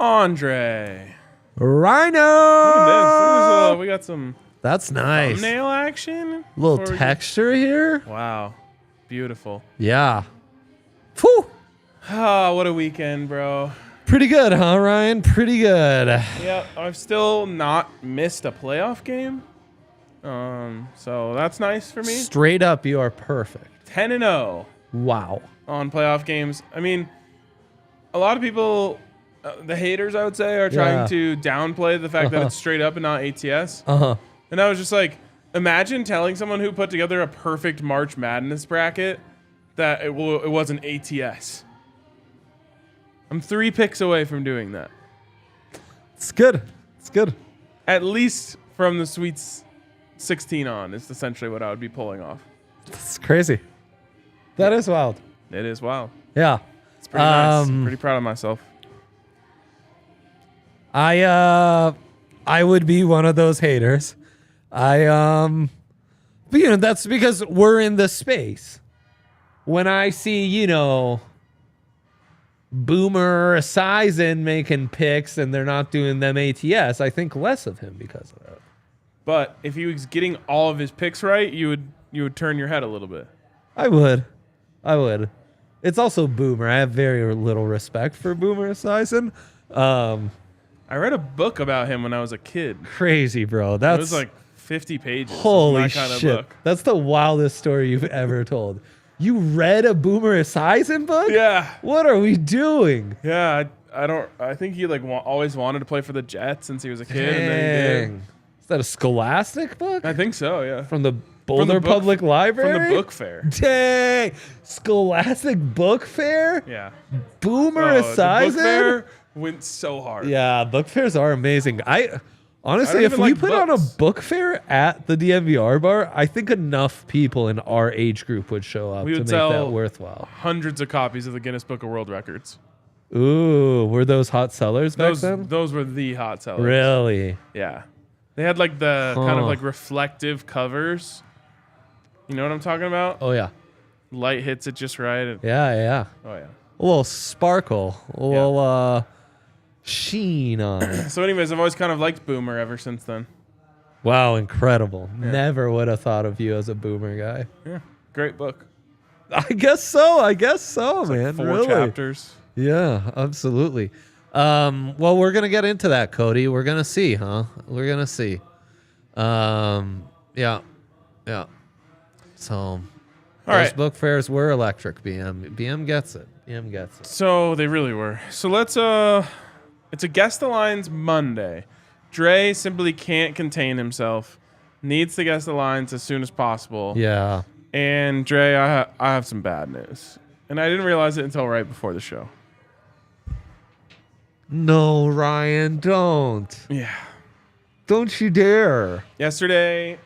Andre. Rhino. Look at this. We got some That's nice. thumbnail action. Little texture here. Wow. Beautiful. Yeah. Whew. Oh, what a weekend, bro. Pretty good, huh, Ryan? Pretty good. Yeah, I've still not missed a playoff game. So that's nice for me. Straight up, you are perfect. 10-0. Wow. On playoff games. I mean, a lot of people, the haters, I would say, are trying to downplay the fact that it's straight up and not ATS. And I was just like, imagine telling someone who put together a perfect March Madness bracket that it wasn't ATS. I'm 3 picks away from doing that. It's good. It's good. At least from the Sweet 16 on is essentially what I would be pulling off. It's crazy. That is wild. It is wild. Yeah. It's pretty nice. I'm pretty proud of myself. I would be one of those haters. But you know, that's because we're in the space. When I see, Boomer Esiason making picks and they're not doing them ATS, I think less of him because of that. But if he was getting all of his picks right, you would turn your head a little bit. I would. It's also Boomer. I have very little respect for Boomer Esiason. I read a book about him when I was a kid. Crazy, bro. It was like 50 pages. Holy that kind shit. of book. That's the wildest story you've ever told. You read a Boomer Esiason book? Yeah. What are we doing? Yeah, I think he always wanted to play for the Jets since he was a kid. And then he did. Is that a Scholastic book? I think so, yeah. From the Boulder Public Library? From the book fair. Dang. Scholastic Book Fair? Yeah. Boomer Esiason? The book fair went so hard. Yeah, book fairs are amazing. Honestly, if we put on a book fair at the DNVR bar, I think enough people in our age group would show up to make that worthwhile. Hundreds of copies of the Guinness Book of World Records. Ooh, were those hot sellers back then? Those were the hot sellers. Really? Yeah. They had like the kind of like reflective covers. You know what I'm talking about? Oh, yeah. Light hits it just right. Yeah. Oh, yeah. A little sparkle. A little sheen on it. So anyways, I've always kind of liked Boomer ever since then. Wow, incredible. Yeah. Never would have thought of you as a Boomer guy. Yeah. Great book. I guess so, man. Like 4 really? chapters. Yeah, absolutely. Well, we're going to get into that, Cody. We're going to see, huh? We're going to see. Yeah. So, those book fairs were electric, BM. BM gets it. So, they really were. So, let's, it's a Guess the Lines Monday. Dre simply can't contain himself. Needs to guess the lines as soon as possible. Yeah. And, Dre, I have some bad news. And I didn't realize it until right before the show. No, Ryan, don't. Yeah. Don't you dare. Yesterday,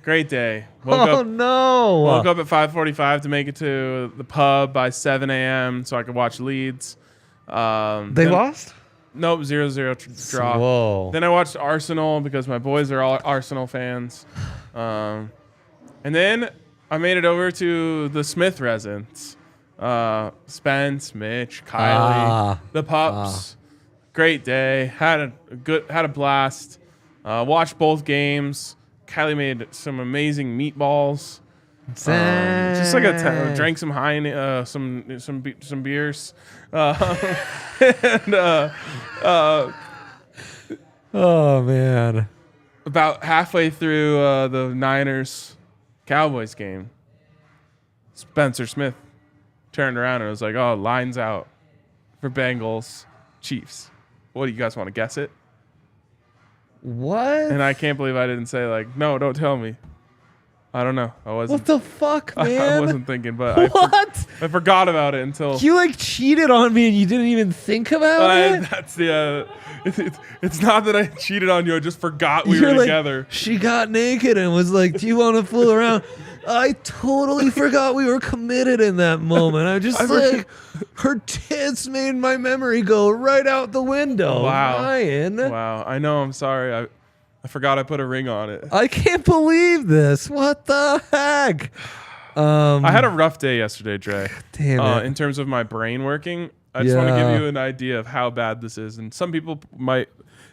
great day. Woke up at 5:45 to make it to the pub by 7 a.m. so I could watch Leeds. They lost? Nope, 0-0 draw. Whoa. Then I watched Arsenal because my boys are all Arsenal fans. And then I made it over to the Smith residence. Spence, Mitch, Kylie, the pups. Great day. Had a blast. Watched both games. Kylie made some amazing meatballs. Just like drank some some beers. Oh man. About halfway through the Niners Cowboys game, Spencer Smith turned around and was like, "Oh, line's out for Bengals Chiefs. What do you guys want to guess it?" What? And I can't believe I didn't say like, "No, don't tell me." I don't know. I wasn't. What the fuck, man? I wasn't thinking, but I forgot about it until you like cheated on me and you didn't even think about it. That's the. It's not that I cheated on you. I just forgot we were together. She got naked and was like, "Do you want to fool around?" I totally forgot we were committed in that moment. I just her tits made my memory go right out the window. Wow. Ryan. Wow. I know. I'm sorry. I forgot I put a ring on it. I can't believe this. What the heck? I had a rough day yesterday, Dre. Damn it. In terms of my brain working, I just want to give you an idea of how bad this is. And some people might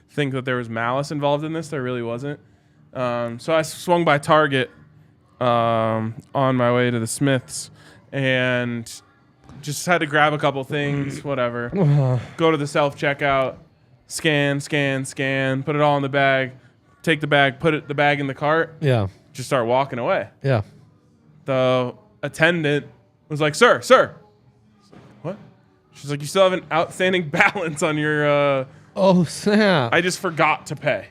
think that there was malice involved in this. There really wasn't. So I swung by Target on my way to the Smiths and just had to grab a couple things, whatever. Go to the self-checkout, scan, put it all in the bag, take the bag, put the bag in the cart. Yeah. Just start walking away. Yeah. The attendant was like, sir. What? She's like, you still have an outstanding balance on your... Oh, snap. I just forgot to pay.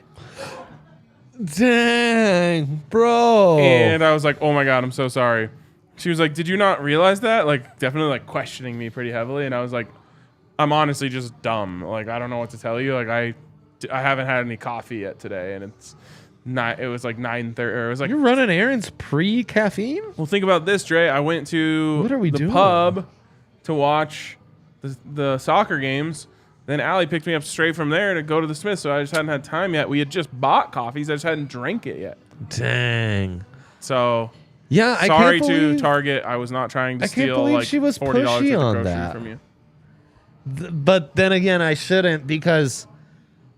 Dang, bro. And I was like, oh my God, I'm so sorry. She was like, did you not realize that? Like, definitely like questioning me pretty heavily. And I was like, I'm honestly just dumb. Like, I don't know what to tell you. Like, I haven't had any coffee yet today. And it was like 9:30. Or it was like, you're running errands pre-caffeine? Well, think about this, Dre. I went to the pub to watch the soccer games. Then Allie picked me up straight from there to go to the Smith, so I just hadn't had time yet. We had just bought coffees. I just hadn't drank it yet. Dang. So, yeah, sorry to Target. I was not trying to steal like she was $40 worth pushy of on groceries that. from you. But then again, I shouldn't because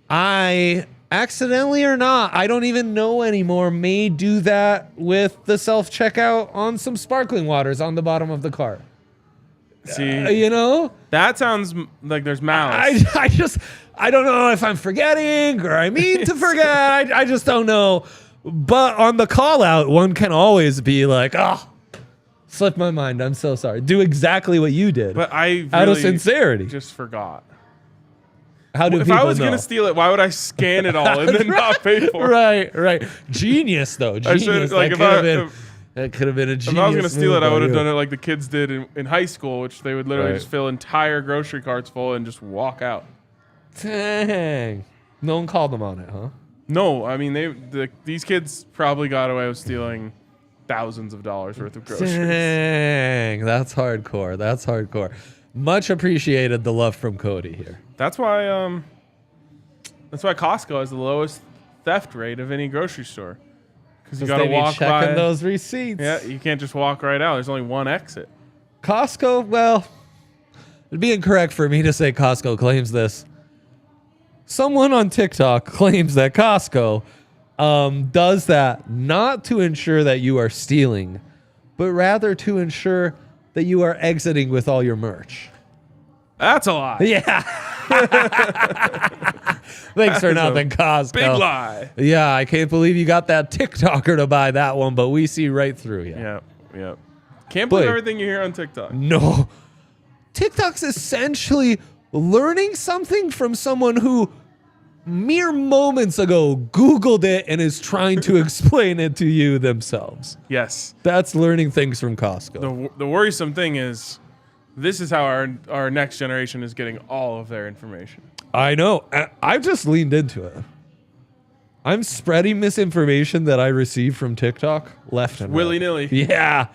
I accidentally or not, I don't even know anymore, may do that with the self-checkout on some sparkling waters on the bottom of the cart. See, you know? That sounds like there's malice. I don't know if I'm forgetting or I mean to forget. I just don't know. But on the call out, one can always be like, slipped my mind. I'm so sorry. Do exactly what you did. But I really out of sincerity just forgot. How do if people I was know? gonna steal it, why would I scan it all and then not pay for it? Right. Genius though. Genius. That could have been a genius. If I was going to steal it, I would have done it. it like the kids did in high school, which they would literally just fill entire grocery carts full and just walk out. Dang. No one called them on it, huh? No, I mean, these kids probably got away with stealing thousands of dollars worth of groceries. Dang. That's hardcore. Much appreciated the love from Cody here. That's why Costco has the lowest theft rate of any grocery store. Because you got to walk by those receipts. Yeah, you can't just walk right out. There's only one exit. Costco, well, it'd be incorrect for me to say Costco claims this. Someone on TikTok claims that Costco does that not to ensure that you are stealing, but rather to ensure that you are exiting with all your merch. That's a lie. Yeah. Thanks for nothing, Costco. Big lie. Yeah, I can't believe you got that TikToker to buy that one, but we see right through you. Yep. Can't believe everything you hear on TikTok. No. TikTok's essentially learning something from someone who mere moments ago Googled it and is trying to explain it to you themselves. Yes. That's learning things from Costco. The worrisome thing is this is how our next generation is getting all of their information. I know. I've just leaned into it. I'm spreading misinformation that I receive from TikTok left and right. Willy-nilly. Yeah.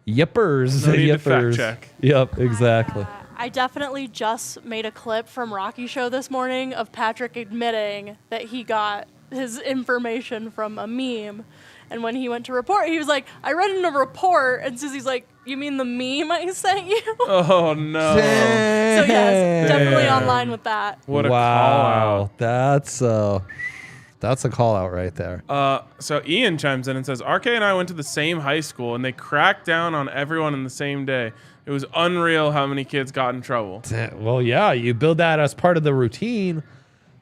Yippers. No need to fact check. Yep, exactly. I definitely just made a clip from Rocky Show this morning of Patrick admitting that he got his information from a meme. And when he went to report, he was like, I read in a report. And Susie's like, you mean the meme I sent you? Oh, no. So, yes, definitely online with that. What a call out. That's a call out right there. So Ian chimes in and says, RK and I went to the same high school, and they cracked down on everyone in the same day. It was unreal how many kids got in trouble. Well, yeah, you build that as part of the routine.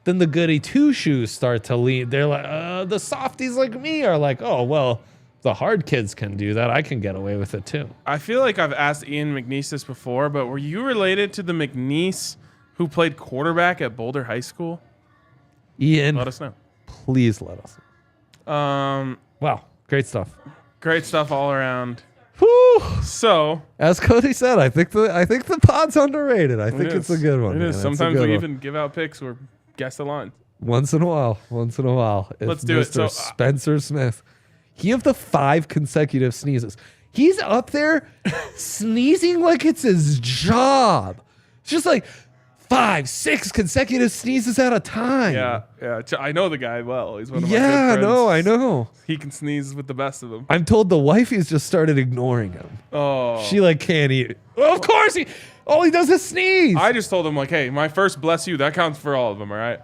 Then the goody two-shoes start to lead. They're like, the softies like me are like, oh, well, the hard kids can do that. I can get away with it too. I feel like I've asked Ian McNeese this before, but were you related to the McNeese who played quarterback at Boulder High School? Ian, Let us know. Please let us know. Wow, great stuff. Great stuff all around. Whew. So, as Cody said, I think the pod's underrated. I think it's a good one. It is. Man. Sometimes we even give out picks or guess the line. Once in a while. Let's do it. So, Spencer Smith. He of the 5 consecutive sneezes. He's up there sneezing like it's his job. It's just like 5, 6 consecutive sneezes at a time. Yeah. I know the guy well. He's one of my good friends. I know. He can sneeze with the best of them. I'm told the wifey's just started ignoring him. Oh. She like can't eat. Well, of course All he does is sneeze. I just told him, like, hey, my first bless you, that counts for all of them, all right?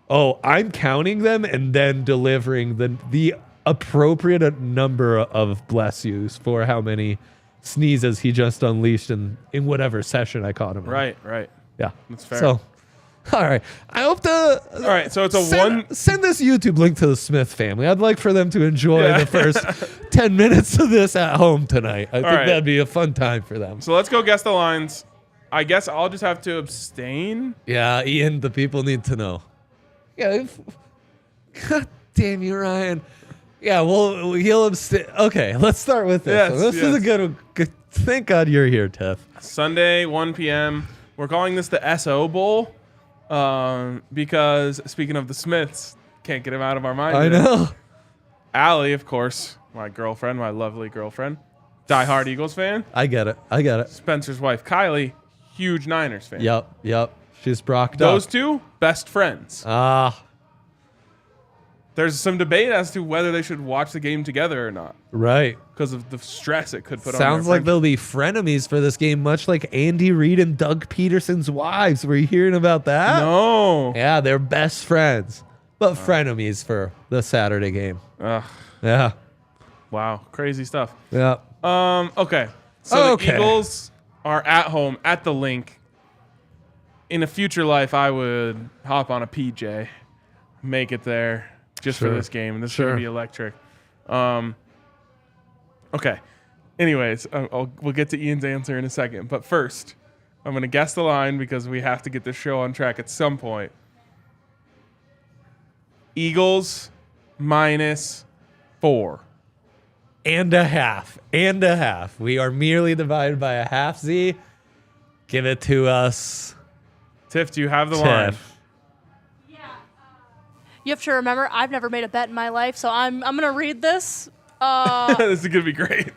Oh, I'm counting them and then delivering the appropriate number of bless yous for how many sneezes he just unleashed in whatever session I caught him in. Right. Yeah. That's fair. So, all right. I hope to. All right, so it's a send this YouTube link to the Smith family. I'd like for them to enjoy the first 10 minutes of this at home tonight. I think that'd be a fun time for them. So let's go guess the lines. I guess I'll just have to abstain. Yeah, Ian, the people need to know. Yeah. God damn you, Ryan. Yeah, well, he'll abstain. Okay, let's start with this. Yes, This is a good. Thank God you're here, Tiff. Sunday, 1 p.m. We're calling this the SO Bowl because, speaking of the Smiths, can't get him out of our mind. I know. Allie, of course, my girlfriend, my lovely girlfriend, diehard Eagles fan. I get it. Spencer's wife, Kylie, huge Niners fan. Yep. She's brocked Those up. two, best friends. There's some debate as to whether they should watch the game together or not Right. because of the stress it could put on Sounds their like they'll be frenemies for this game, much like Andy Reid and Doug Peterson's wives. Were you hearing about that? No. Yeah, they're best friends, but frenemies for the Saturday game. Ugh. Yeah. Wow. Crazy stuff. Yeah. Okay. So Okay. the Eagles are at home at the Link. In a future life, I would hop on a PJ, make it there just for Sure. this game. This is Sure. going to be electric. Okay. Anyways, we'll get to Ian's answer in a second. But first, I'm going to guess the line because we have to get this show on track at some point. Eagles -4. And a half. We are merely divided by a half Z. Give it to us. Tiff, do you have the line? Tiff. You have to remember, I've never made a bet in my life, so I'm gonna read this. This is going to be great.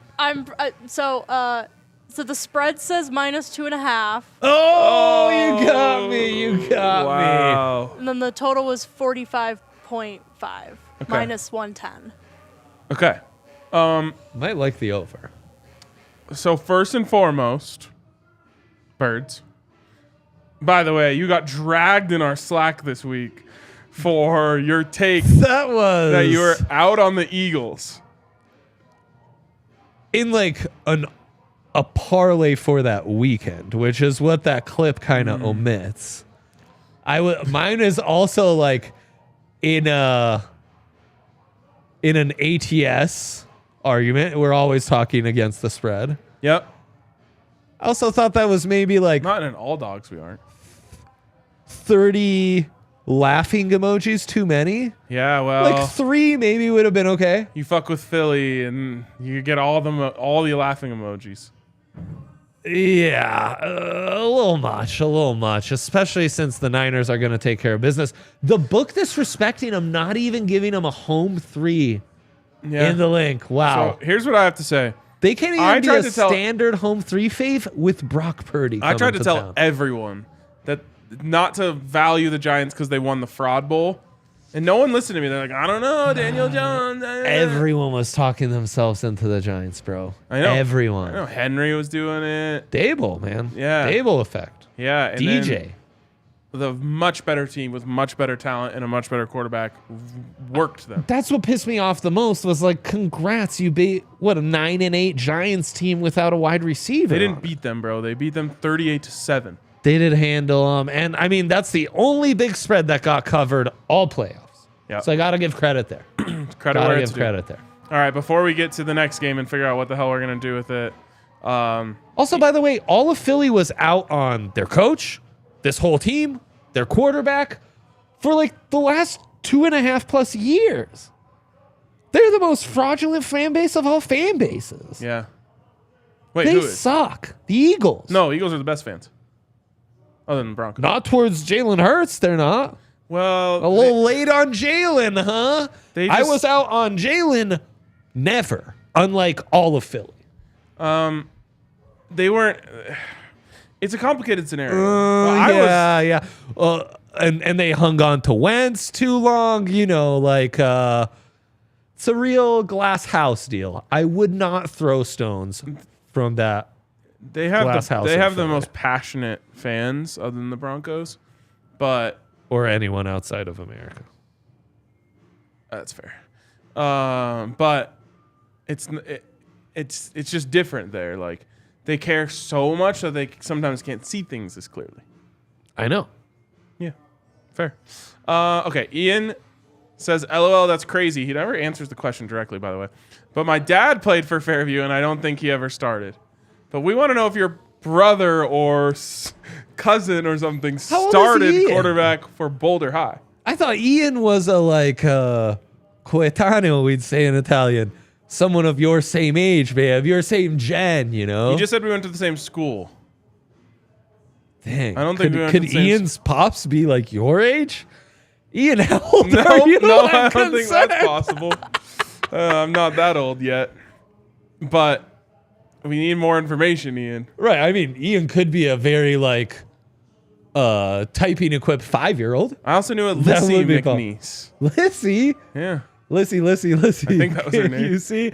So the spread says -2.5, Oh, you got me. You got me. Wow. and then the total was 45.5 -110. Okay. Might like the over. So first and foremost, birds. By the way, you got dragged in our Slack this week for your take That was that you were out on the Eagles. in like a parlay for that weekend, which is what that clip kind of omits. Mine is also like in an ATS argument. We're always talking against the spread. Yep. I also thought that was maybe like Not in all dogs we aren't. 30 laughing emojis too many. Yeah, well, Like 3 maybe would have been okay. you fuck with Philly and you get all the laughing emojis. Yeah, a little much, especially since the Niners are going to take care of business. The book disrespecting them, not even giving them a home 3 Yeah. in the Link. Wow. So here's what I have to say. They can't I even be tried a to tell- standard home 3 fave with Brock Purdy. I tried coming to tell town. everyone that not to value the Giants because they won the Fraud Bowl. And no one listened to me. They're like, I don't know, Daniel Jones. Everyone was talking themselves into the Giants, bro. I know. Everyone. I know Henry was doing it. Dable, man. Yeah. Dable effect. Yeah. And DJ. then the much better team with much better talent and a much better quarterback worked them. That's what pissed me off the most was like, congrats, you beat, a 9-8 Giants team without a wide receiver. They didn't beat them, bro. They beat them 38-7. They did handle them. And I mean, that's the only big spread that got covered all playoffs. Yeah. So I got to give credit there. Credit Got where to it's give due. credit there. All right, before we get to the next game and figure out what the hell we're going to do with it. Also, by the way, all of Philly was out on their coach, this whole team, their quarterback for like the last 2.5+ years. They're the most fraudulent fan base of all fan bases. Yeah. Wait, They who is? suck. The Eagles. No, Eagles are the best fans. Other than the Broncos. Not towards Jalen Hurts, they're not. Well, A little late on Jalen, huh? They I just- was out on Jalen never, unlike all of Philly. they weren't. It's a complicated scenario. Well, Yeah. And they hung on to Wentz too long, like it's a real glass house deal. I would not throw stones from that They have Glass house the in Philly. most passionate fans other than the Broncos, but Or anyone outside of America. that's fair. But it's just different there. Like they care so much that they sometimes can't see things as clearly. I know. Yeah, fair. Okay, Ian says, "LOL, that's crazy." He never answers the question directly, by the way. But my dad played for Fairview, and I don't think he ever started. But we want to know if your brother or cousin or something How old is started Ian? quarterback for Boulder High. I thought Ian was a coetaneo, we'd say in Italian. Someone of your same age, babe. Your same gen, you know? He just said we went to the same school. Dang. I don't think we went to could the same Ian's pops be like your age? Ian, how old No, are you? no, I'm I don't think concerned. that's possible. I'm not that old yet. But we need more information, Ian. Right. I mean, Ian could be a very typing equipped 5-year-old. I also knew a That Lissy would be cool. McNeese. Lissy. Yeah. Lissy. I think that was her name. You see?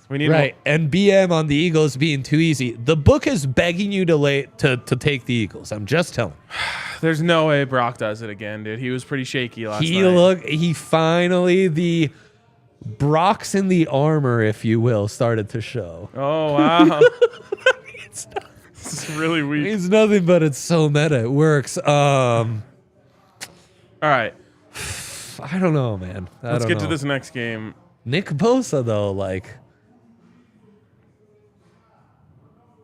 We need Right. And BM on the Eagles being too easy. The book is begging you to take the Eagles. I'm just telling. There's no way Brock does it again, dude. He was pretty shaky last night. He finally, the Brocks in the armor, if you will, started to show. Oh, wow. This is really weak. It's nothing, but it's so meta. It works. All right. I don't know, man. Let's get to this next game. Nick Bosa, though,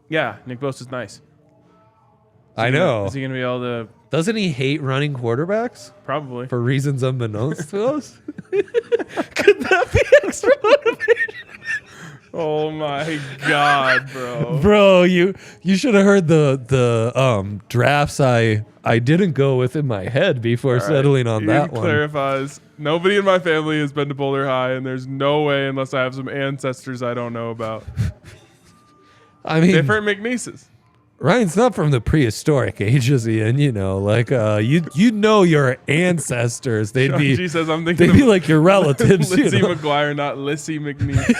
Yeah, Nick Bosa's nice. I know. Is he going to be able to? Doesn't he hate running quarterbacks Probably. for reasons unbeknownst to us? Could that be extra motivation? Oh my God, bro. Bro, you should have heard the drafts I didn't go with in my head before settling on that one. Clarifies. Nobody in my family has been to Boulder High, and there's no way unless I have some ancestors I don't know about. I mean, Different McNeeses. Ryan's not from the prehistoric ages, Ian. You know, you know your ancestors. They'd be She says I'm thinking they'd be like your relatives. Lizzie you know? McGuire, not Lissy McNeese.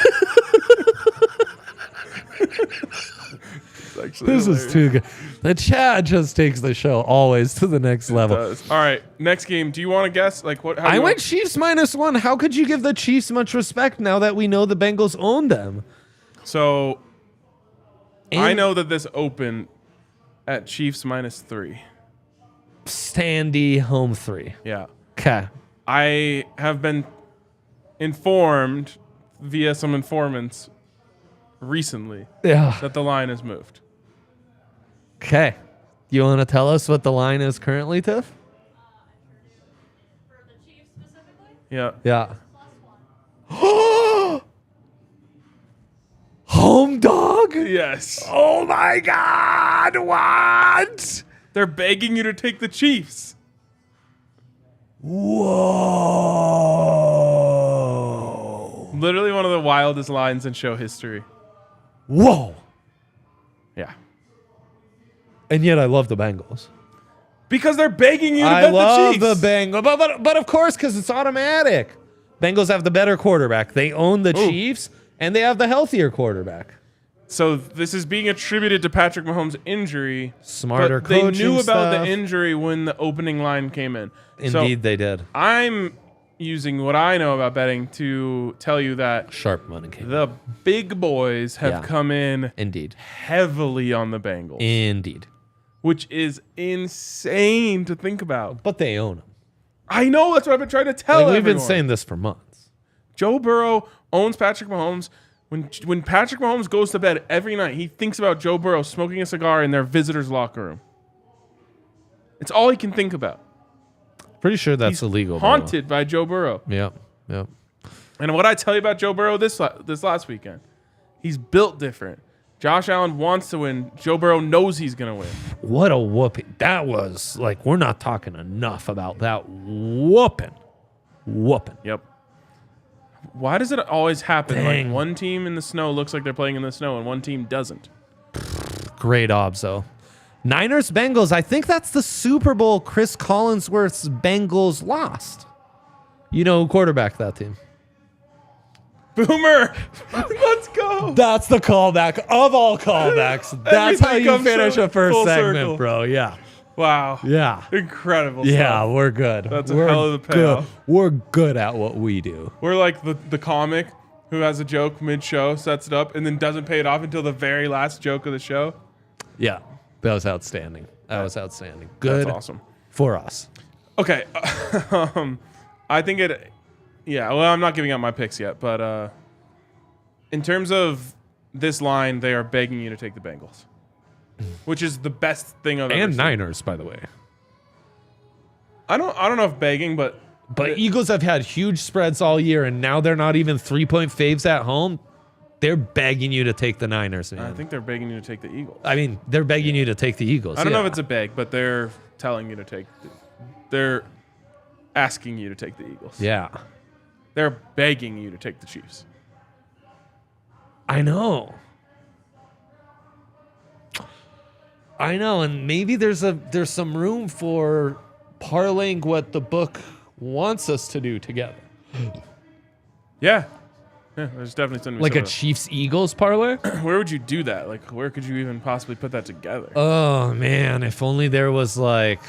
This is too good. The chat just takes the show always to the next level. All right, next game. Do you want to guess? Like what? I went Chiefs -1. How could you give the Chiefs much respect now that we know the Bengals own them? So And I know that this opened at Chiefs -3. Standy home 3. Yeah. Okay. I have been informed via some informants recently Yeah. that the line has moved. Okay. You want to tell us what the line is currently, Tiff? For the Chiefs specifically? Yeah. Yeah. Home dog? Yes. Oh my God. What? They're begging you to take the Chiefs. Whoa. Literally one of the wildest lines in show history. Whoa. Yeah. And yet I love the Bengals. Because they're begging you to I bet love the the Chiefs. Bengals. But of course, because it's automatic. Bengals have the better quarterback. They own the Ooh. Chiefs, and they have the healthier quarterback. So this is being attributed to Patrick Mahomes' injury. Smarter but they coaching knew about staff. the injury when the opening line came in. Indeed, they did. I'm using what I know about betting to tell you that Sharp money came. the big boys have Yeah. come in Indeed. heavily on the Bengals, Indeed. which is insane to think about. But they own them. I know, that's what I've been trying to tell We've everyone. been saying this for months. Joe Burrow owns Patrick Mahomes. When Patrick Mahomes goes to bed every night, he thinks about Joe Burrow smoking a cigar in their visitor's locker room. It's all he can think about. Pretty sure that's He's illegal. haunted by Joe Burrow. Yep. Yep. And what I tell you about Joe Burrow this last weekend, he's built different. Josh Allen wants to win. Joe Burrow knows he's going to win. What a whooping. That was like, we're not talking enough about that whooping. Whooping. Yep. Why does it always happen? Dang. Like one team in the snow looks like they're playing in the snow and one team doesn't. Great obs, though. Niners, Bengals. I think that's the Super Bowl Chris Collinsworth's Bengals lost. You know who quarterbacked that team? Boomer. Let's go. That's the callback of all callbacks. That's how Everything you comes finish a first full segment, circle. bro. Yeah. Wow. Yeah. Incredible Yeah, stuff. we're good. That's a we're hell of a good. payoff. We're good at what we do. We're like the comic who has a joke mid-show, sets it up, and then doesn't pay it off until the very last joke of the show. Yeah. That was outstanding. Good. That's awesome. For us. Okay. I think it... Yeah, well, I'm not giving out my picks yet, but in terms of this line, they are begging you to take the Bengals, which is the best thing I've ever And seen. Niners, by the way. I don't know if begging, but Eagles have had huge spreads all year, and now they're not even 3-point faves at home. They're begging you to take the Niners, man. I think they're begging you to take the Eagles. I mean, they're begging you to take the Eagles. I don't know if it's a beg, but they're telling you to take. They're asking you to take the Eagles. Yeah. They're begging you to take the Chiefs. I know, and maybe there's some room for parlaying what the book wants us to do together. Yeah, there's definitely something. Like a Chiefs-Eagles parlay? Where would you do that? Like, where could you even possibly put that together? Oh, man, if only there was like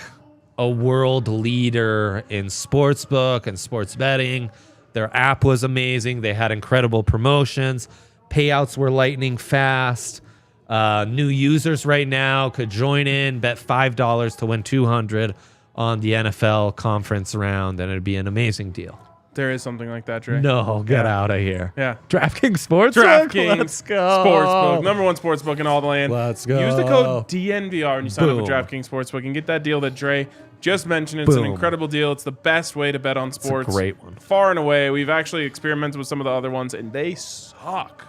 a world leader in sportsbook and sports betting. Their app was amazing. They had incredible promotions. Payouts were lightning fast. New users right now could join in, bet $5 to win $200 on the NFL conference round, and it'd be an amazing deal. There is something like that, Dre. No, get out of here. Yeah. DraftKings Sportsbook? DraftKings Let's go. Sportsbook. Number one sportsbook in all the land. Let's go. Use the code DNVR when you sign up with Boom. DraftKings Sportsbook and get that deal that Dre just mentioned. It's an Boom. incredible deal. It's the best way to bet on sports. It's a great one. Far and away. We've actually experimented with some of the other ones, and they suck.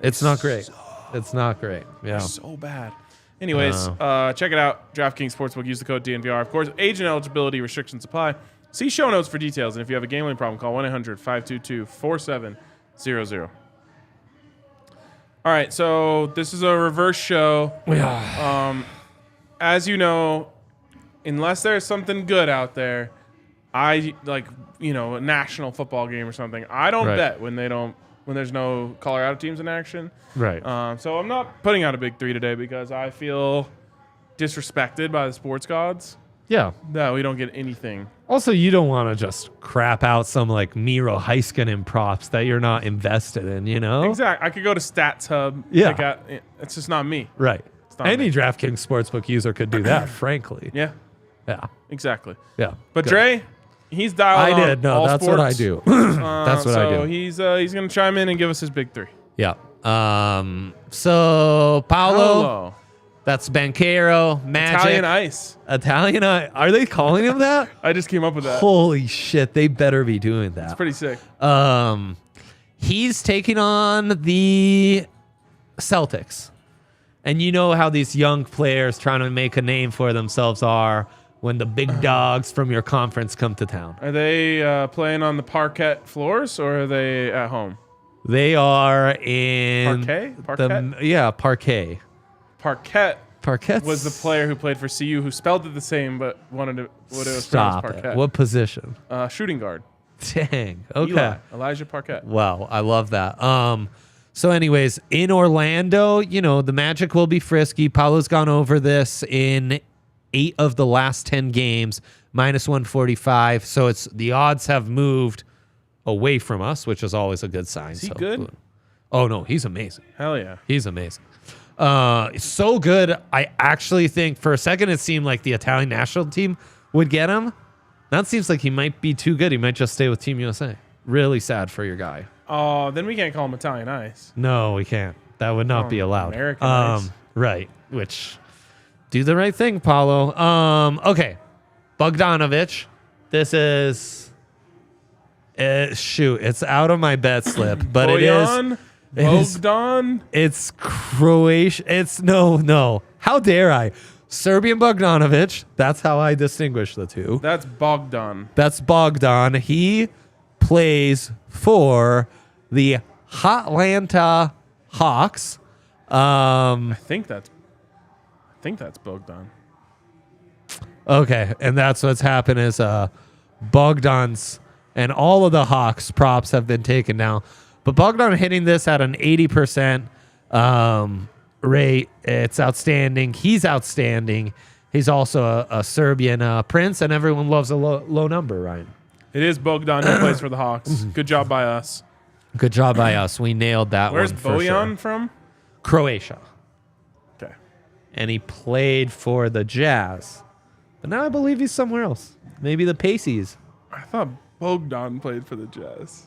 It's not great. It's not great. Yeah. So bad. Anyways, check it out. DraftKings Sportsbook. Use the code DNVR. Of course, age and eligibility restrictions apply. See show notes for details. And if you have a gambling problem, call 1-800-522-4700. All right, so this is a reverse show. Yeah. As you know, unless there's something good out there, a national football game or something, I don't Right. bet when there's no Colorado teams in action. Right. So I'm not putting out a big 3 today because I feel disrespected by the sports gods. Yeah. No, we don't get anything. Also, you don't want to just crap out some like Miro Heiskanen props that you're not invested in, you know? Exactly. I could go to Stats Hub. Yeah. pick out- it's just not me. Right. not Any me. DraftKings Sportsbook user could do that, frankly. Yeah, Yeah. exactly. Yeah. But Good. Dre, he's dialed I on did. No, all that's sports. what I do. That's what I So do. he's going to chime in and give us his big 3. Yeah. So Paolo, that's Banchero, Magic, Italian Ice. Italian. Are they calling him that? I just came up with that. Holy shit! They better be doing that. It's pretty sick. He's taking on the Celtics, and you know how these young players trying to make a name for themselves are when the big dogs from your conference come to town. Are they playing on the parquet floors or are they at home? They are in Parquet? Parquet. Parquet Parquet was the player who played for CU who spelled it the same but wanted to what it was Stop pronounced it. Parquet. What position? Shooting guard. Dang. Okay. Eli, Elijah Parquet. Wow, I love that. So anyways, in Orlando, you know, the Magic will be frisky. Paulo's gone over this in 8 of the last 10 games, -145. So it's the odds have moved away from us, which is always a good sign. Is he good? Oh no, he's amazing. Hell yeah. He's amazing. So good. I actually think for a second it seemed like the Italian national team would get him. Now it seems like he might be too good. He might just stay with Team USA. Really sad for your guy. Oh, then we can't call him Italian Ice. No, we can't. That would not be allowed. American Ice. Right. Which, do the right thing, Paulo. Okay. Bogdanovich. This is... it's out of my bet slip, but Bojan? it is... Bogdan? It's Croatian. It's no. How dare I? Serbian Bogdanovic. That's how I distinguish the two. That's Bogdan. That's Bogdan. He plays for the Atlanta Hawks. I think that's Bogdan. Okay, and that's what's happened is Bogdan's and all of the Hawks props have been taken now. But Bogdan hitting this at an 80% rate. It's outstanding. He's outstanding. He's also a Serbian prince, and everyone loves a low number, Ryan. It is Bogdan who plays for the Hawks. Good job by us. Good job by us. We nailed that Where's one for Bojan sure. from? Croatia. Okay. And he played for the Jazz. But now I believe he's somewhere else. Maybe the Pacers. I thought Bogdan played for the Jazz.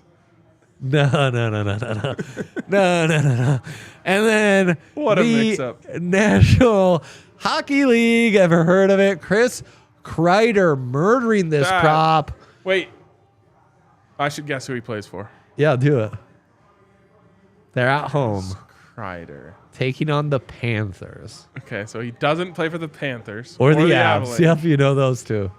No. No. And then What a the mix-up. National Hockey League. Ever heard of it? Chris Kreider murdering this That- prop. Wait. I should guess who he plays for. Yeah, do it. They're at home Kreider. taking on the Panthers. Okay, so he doesn't play for the Panthers. Or the Avs. Avalanche. Yep, you know those two.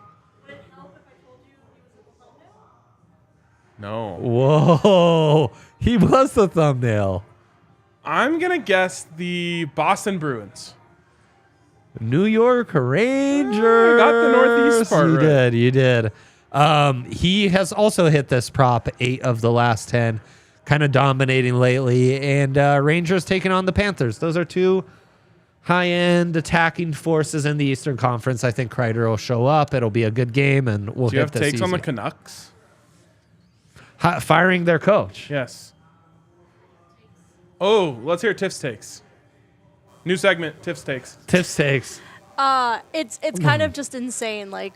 No. Whoa. He was the thumbnail. I'm going to guess the Boston Bruins. New York Rangers. got the Northeast part You right. did. You did. He has also hit this prop 8 of the last 10, kind of dominating lately. And Rangers taking on the Panthers. Those are two high-end attacking forces in the Eastern Conference. I think Kreider will show up. It'll be a good game, and we'll Do you hit have this takes on the easy. Canucks? Firing their coach. Yes. Oh, let's hear Tiff's takes. New segment, Tiff's takes. Tips takes. It's kind of just insane, like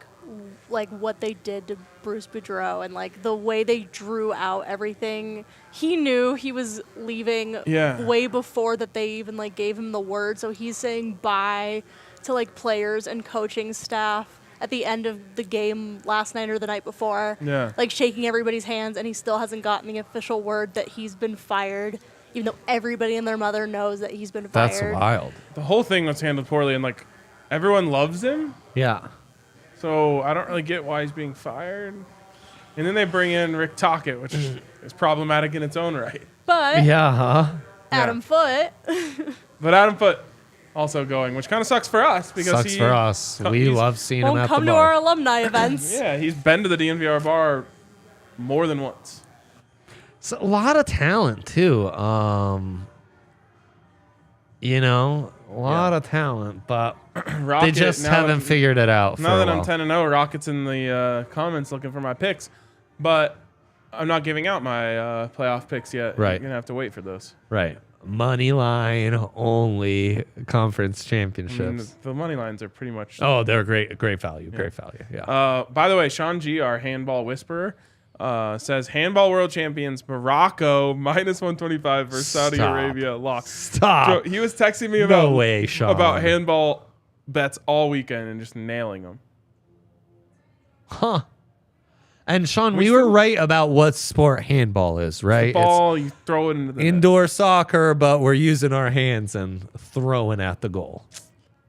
what they did to Bruce Boudreau and like the way they drew out everything. He knew he was leaving Yeah. way before that they even like gave him the word. So he's saying bye to like players and coaching staff at the end of the game last night or the night before. Yeah. Like shaking everybody's hands, and he still hasn't gotten the official word that he's been fired, even though everybody and their mother knows that he's been fired. That's wild. The whole thing was handled poorly, and like everyone loves him. Yeah. So I don't really get why he's being fired. And then they bring in Rick Tocchet, which is problematic in its own right. But Yeah, huh? Adam Foote, But Adam Foote also going, which kind of sucks for us because Sucks for us. We he's- love seeing him won't at come the to our bar. alumni events. Yeah, he's been to the DNVR bar more than once. It's a lot of talent too. A lot of talent, but Rocket, they just now haven't that- figured it out. Now for a that I'm while. 10-0, Rocket's in the comments looking for my picks, but I'm not giving out my playoff picks yet. Right. You're gonna have to wait for those. Right, money line only conference I mean, championships. the money lines are pretty much. Oh, they're great value, great value. Yeah. By the way, Sean G, our handball whisperer, says handball world champions Morocco minus 125 for Saudi Stop. Arabia lock. Stop. So he was texting me about No way, Sean. about handball bets all weekend and just nailing them. Huh. And Sean, We we were still- right about what sport handball is, right? Ball, you throw it into the It's net. indoor soccer, but we're using our hands and throwing at the goal.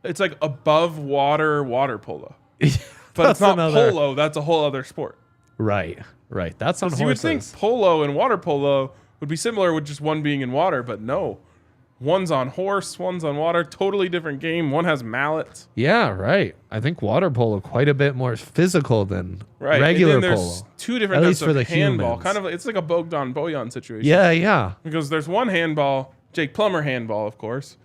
It's like above water polo, but That's it's not another- polo. That's a whole other sport. Right. That's on So you would horses. think polo and water polo would be similar with just one being in water, but no. One's on horse, one's on water. Totally different game. One has mallets. Yeah, right. I think water polo quite a bit more physical than Right. regular and then there's polo. two different At types least for of the handball. humans. Kind of, it's like a Bogdan Bojan situation. Yeah. Because there's one handball, Jake Plummer handball, of course.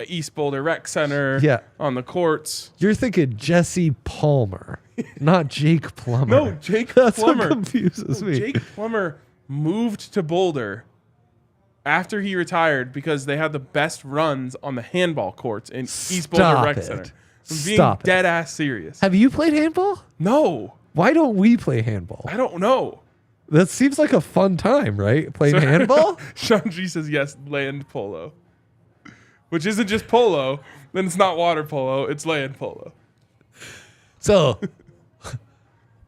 East Boulder Rec Center. Yeah. On the courts. You're thinking Jesse Palmer, not Jake Plummer. No, Jake That's Plummer. what confuses me. Jake Plummer moved to Boulder after he retired because they had the best runs on the handball courts in East Boulder Stop Rec it. Center. I'm being Stop it. dead ass serious. Have you played handball? No, Why don't we play handball? I don't know. That seems like a fun time, right? Playing handball? Sean G says yes, land polo. Which isn't just polo, then it's not water polo, it's land polo. So,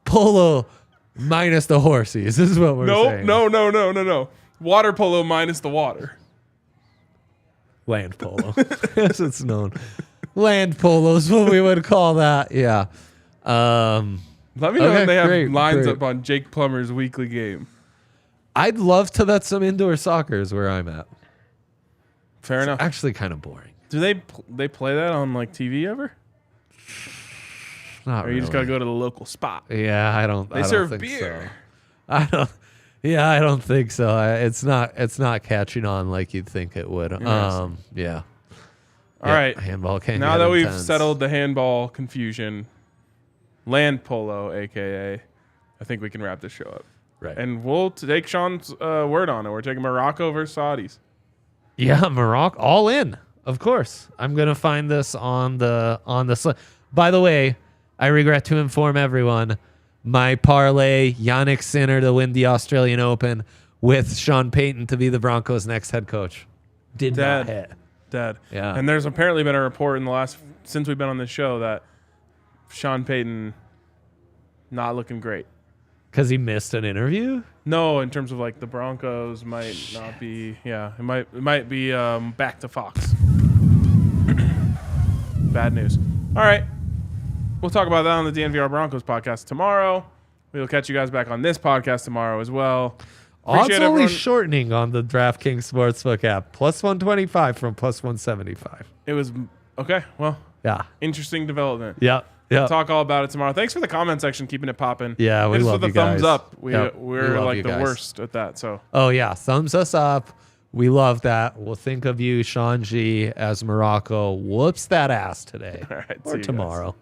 polo minus the horsies. This is what we're saying. No. Water polo minus the water. Land polo, as it's known. Land polo is what we would call that. Yeah. Let me know Okay, when they have great, lines great. up on Jake Plummer's weekly game. I'd love to bet some indoor soccer is where I'm at. Fair enough. Actually, kind of boring. Do they play that on like TV ever? Not Or you just really. gotta go to the local spot? Yeah, I don't. They I don't serve think beer. So. I don't. Yeah, I don't think so. It's not catching on like you'd think it would. Yeah. All right. Handball can Now get that we've intense. settled the handball confusion, land polo, aka, I think we can wrap this show up. Right. And we'll take Sean's word on it. We're taking Morocco versus Saudis. Yeah, Morocco, all in. Of course. I'm going to find this on the By the way, I regret to inform everyone, my parlay, Yannick Sinner to win the Australian Open with Sean Payton to be the Broncos' next head coach. Did not hit. Dead. Yeah. And there's apparently been a report in the last, since we've been on this show, that Sean Payton not looking great. Because he missed an interview? No, in terms of like the Broncos might not be. Yeah, it might be back to Fox. Bad news. All right, we'll talk about that on the DNVR Broncos podcast tomorrow. We'll catch you guys back on this podcast tomorrow as well. Odds Appreciate only everyone. shortening on the DraftKings Sportsbook app. Plus 125 from plus 175. It was okay. Well, Yeah. interesting development. Yep. Yep. Talk all about it tomorrow. Thanks for the comment section, keeping it popping. Yeah, we Hit us love with you the thumbs guys. up. Yep, we We're love like you the guys. worst at that. So Oh, yeah. Thumbs us up. We love that. We'll think of you, Sean G, as Morocco whoops that ass today all right, see or you guys. tomorrow.